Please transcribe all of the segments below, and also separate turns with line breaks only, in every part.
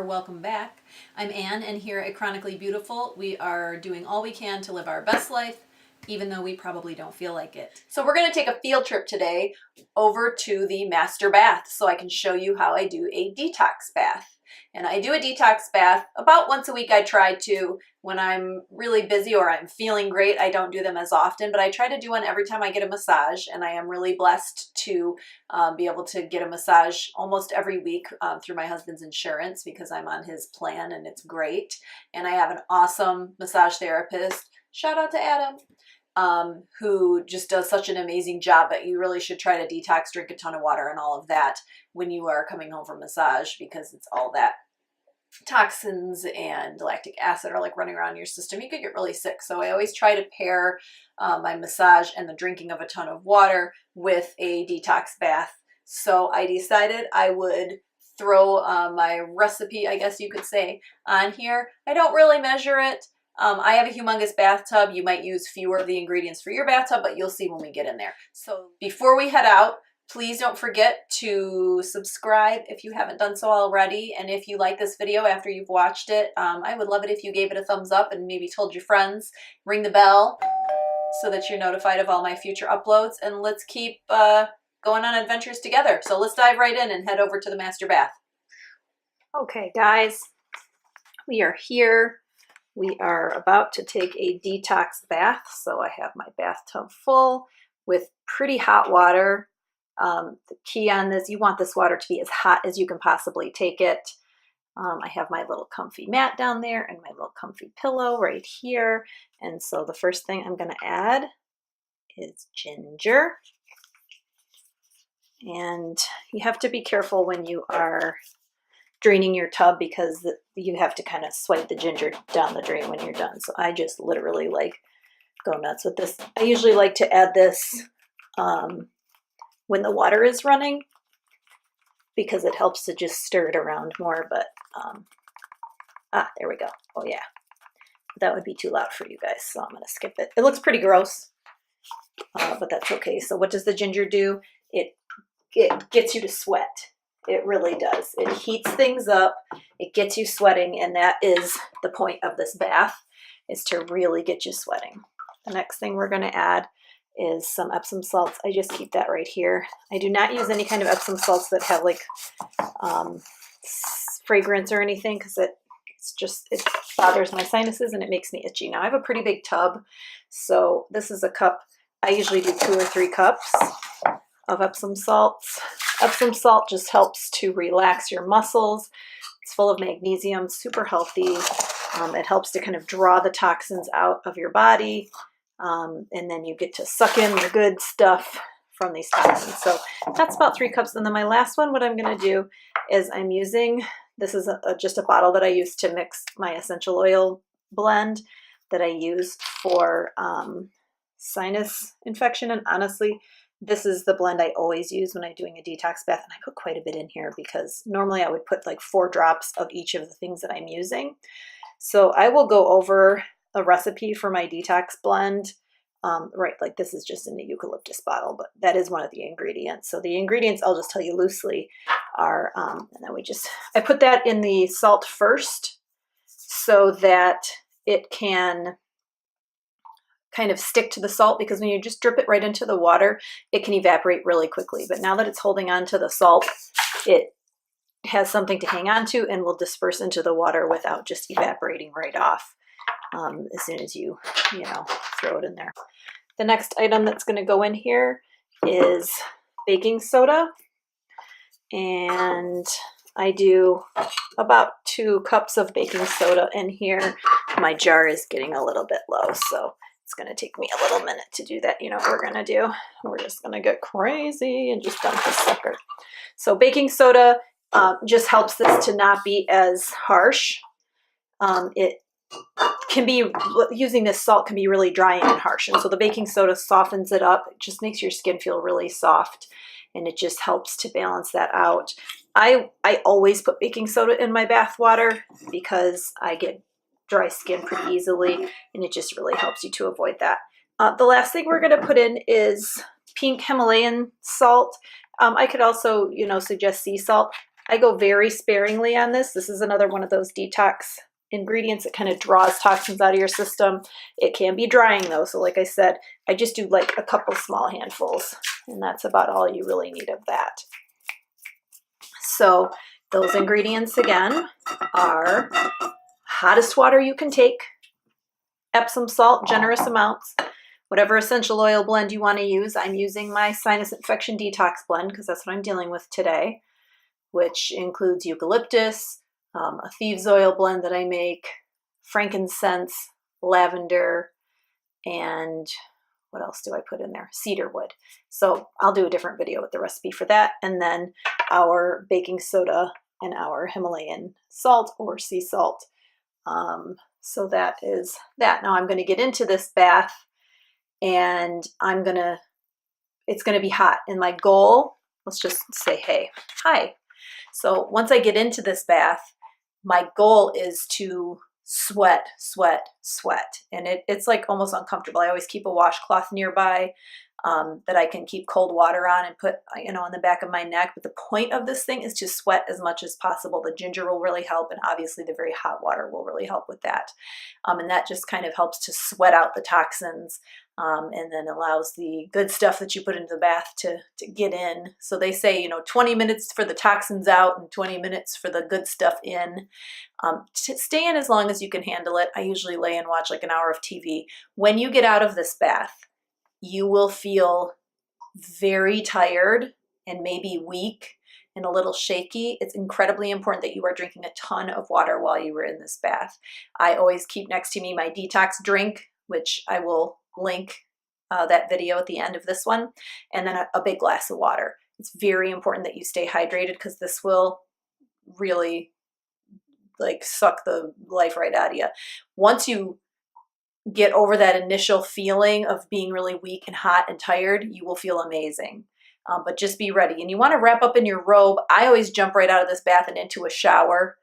Welcome back. I'm Anne, and here at Chronically Beautiful, we are doing all we can to live our best life, even though we probably don't feel like it. So we're going to take a field trip today over to the master bath so I can show you how I do a detox bath. And I do a detox bath about once a week. I try to. When I'm really busy or I'm feeling great, I don't do them as often, but I try to do one every time I get a massage, and I am really blessed to be able to get a massage almost every week through my husband's insurance because I'm on his plan and it's great. And I have an awesome massage therapist. Shout out to Adam. Who just does such an amazing job, but you really should try to detox, drink a ton of water and all of that when you are coming home from massage, because it's all that toxins and lactic acid are like running around your system. You could get really sick. So I always try to pair my massage and the drinking of a ton of water with a detox bath. So I decided I would throw my recipe, I guess you could say, on here. I don't really measure it. I have a humongous bathtub. You might use fewer of the ingredients for your bathtub, but you'll see when we get in there. So before we head out, please don't forget to subscribe if you haven't done so already. And if you like this video after you've watched it, I would love it if you gave it a thumbs up and maybe told your friends. Ring the bell so that you're notified of all my future uploads. And let's keep going on adventures together. So let's dive right in and head over to the master bath.
Okay, guys, we are here. We are about to take a detox bath. So I have my bathtub full with pretty hot water. The key on this, you want this water to be as hot as you can possibly take it. I have my little comfy mat down there and my little comfy pillow right here. And so the first thing I'm going to add is ginger. And you have to be careful when you are draining your tub because you have to kind of swipe the ginger down the drain when you're done. So I just literally like go nuts with this. I usually like to add this when the water is running because it helps to just stir it around more. But there we go. Oh yeah, that would be too loud for you guys, so I'm going to skip it. It looks pretty gross, but that's okay. So what does the ginger do? It gets you to sweat. It really does. It heats things up. It gets you sweating, and that is the point of this bath, is to really get you sweating. The next thing we're going to add is some Epsom salts. I just keep that right here. I do not use any kind of Epsom salts that have like fragrance or anything because it bothers my sinuses and it makes me itchy. Now I have a pretty big tub, so this is a cup. I usually do 2 or 3 cups of Epsom salts. Epsom salt just helps to relax your muscles. It's full of magnesium, super healthy. It helps to kind of draw the toxins out of your body. And then you get to suck in the good stuff from these toxins. So that's about 3 cups. And then my last one, what I'm going to do is I'm using, this is just a bottle that I use to mix my essential oil blend that I use for sinus infection. And honestly, this is the blend I always use when I'm doing a detox bath. And I put quite a bit in here because normally I would put like 4 drops of each of the things that I'm using. So I will go over a recipe for my detox blend. Right, like this is just in the eucalyptus bottle, but that is one of the ingredients. So the ingredients, I'll just tell you loosely, are, and then I put that in the salt first so that it can kind of stick to the salt, because when you just drip it right into the water, it can evaporate really quickly. But now that it's holding on to the salt, it has something to hang on to and will disperse into the water without just evaporating right off as soon as you throw it in there. The next item that's going to go in here is baking soda. And I do about 2 cups of baking soda in here. My jar is getting a little bit low, so it's going to take me a little minute to do that. You know what we're going to do? We're just going to get crazy and just dump this sucker. So baking soda just helps this to not be as harsh. It can be, using this salt can be really drying and harsh. And so the baking soda softens it up. It just makes your skin feel really soft. And it just helps to balance that out. I always put baking soda in my bath water because I get dry skin pretty easily, and it just really helps you to avoid that. The last thing we're going to put in is pink Himalayan salt. I could also, you know, suggest sea salt. I go very sparingly on this. This is another one of those detox ingredients that kind of draws toxins out of your system. It can be drying though, so like I said, I just do like a couple small handfuls, and that's about all you really need of that. So those ingredients again are hottest water you can take, Epsom salt, generous amounts, whatever essential oil blend you want to use. I'm using my sinus infection detox blend because that's what I'm dealing with today, which includes eucalyptus, a thieves oil blend that I make, frankincense, lavender, and what else do I put in there? Cedar wood. So I'll do a different video with the recipe for that. And then our baking soda and our Himalayan salt or sea salt. So that is that. Now I'm going to get into this bath, and it's going to be hot. And my goal, let's just say, hi. So once I get into this bath, my goal is to sweat. And it's like almost uncomfortable. I always keep a washcloth nearby that I can keep cold water on and put, you know, on the back of my neck. But the point of this thing is to sweat as much as possible. The ginger will really help, and obviously the very hot water will really help with that. And that just kind of helps to sweat out the toxins, and then allows the good stuff that you put into the bath to get in. So they say, you know, 20 minutes for the toxins out and 20 minutes for the good stuff in. To stay in as long as you can handle it. I usually lay and watch like an hour of TV. When you get out of this bath, you will feel very tired and maybe weak and a little shaky. It's incredibly important that you are drinking a ton of water while you were in this bath. I always keep next to me my detox drink, which I will link that video at the end of this one, and then a big glass of water. It's very important that you stay hydrated because this will really like suck the life right out of you. Once you get over that initial feeling of being really weak and hot and tired, you will feel amazing. But just be ready. And you want to wrap up in your robe. I always jump right out of this bath and into a shower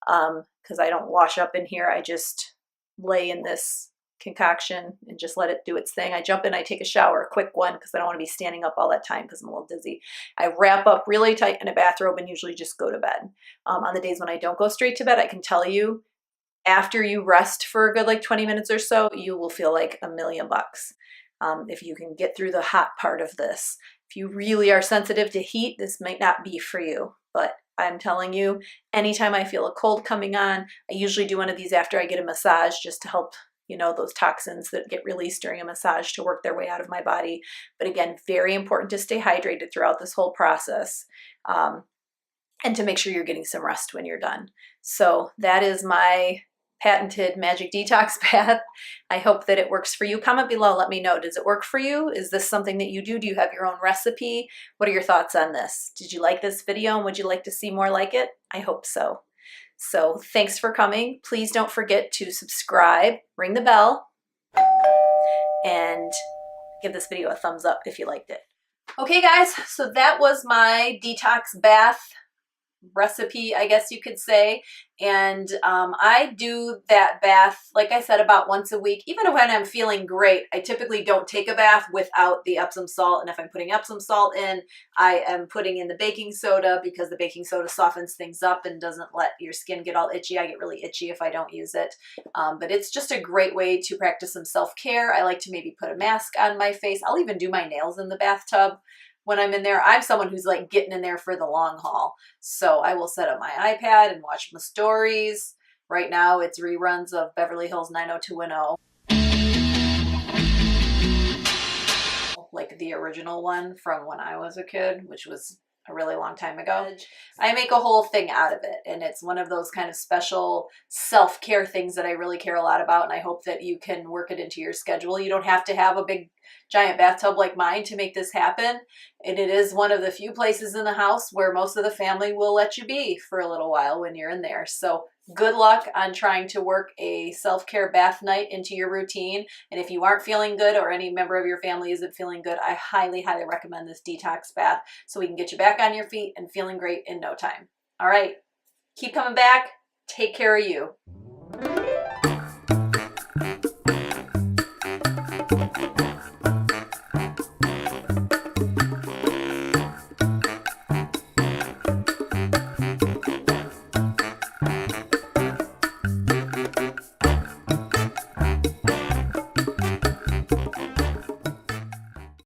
because I don't wash up in here. I just lay in this concoction and just let it do its thing. I jump in, I take a shower, a quick one, because I don't want to be standing up all that time because I'm a little dizzy. I wrap up really tight in a bathrobe and usually just go to bed. On the days when I don't go straight to bed, I can tell you, after you rest for a good like 20 minutes or so, you will feel like $1,000,000 if you can get through the hot part of this. If you really are sensitive to heat, this might not be for you, but I'm telling you, anytime I feel a cold coming on, I usually do one of these after I get a massage just to help, you know, those toxins that get released during a massage to work their way out of my body. But again, very important to stay hydrated throughout this whole process. And to make sure you're getting some rest when you're done. So that is my patented magic detox bath. I hope that it works for you. Comment below, let me know. Does it work for you? Is this something that you do? Do you have your own recipe? What are your thoughts on this? Did you like this video and would you like to see more like it? I hope so. So thanks for coming. Please don't forget to subscribe, ring the bell, and give this video a thumbs up if you liked it. Okay guys, so that was my detox bath recipe, I guess you could say. And I do that bath, like I said, about once a week. Even when I'm feeling great, I typically don't take a bath without the Epsom salt. And if I'm putting Epsom salt in, I am putting in the baking soda because the baking soda softens things up and doesn't let your skin get all itchy. I get really itchy if I don't use it. But it's just a great way to practice some self-care. I like to maybe put a mask on my face. I'll even do my nails in the bathtub. When I'm in there, I'm someone who's like getting in there for the long haul. So I will set up my iPad and watch my stories. Right now it's reruns of Beverly Hills 90210. Like the original one from when I was a kid, which was a really long time ago. I make a whole thing out of it. And it's one of those kind of special self-care things that I really care a lot about. And I hope that you can work it into your schedule. You don't have to have a big
giant bathtub like mine to make this happen. And it is one of the few places in the house where most of the family will let you be for a little while when you're in there. So good luck on trying to work a self-care bath night into your routine. And if you aren't feeling good or any member of your family isn't feeling good, I highly, highly recommend this detox bath so we can get you back on your feet and feeling great in no time. All right, keep coming back. Take care of you.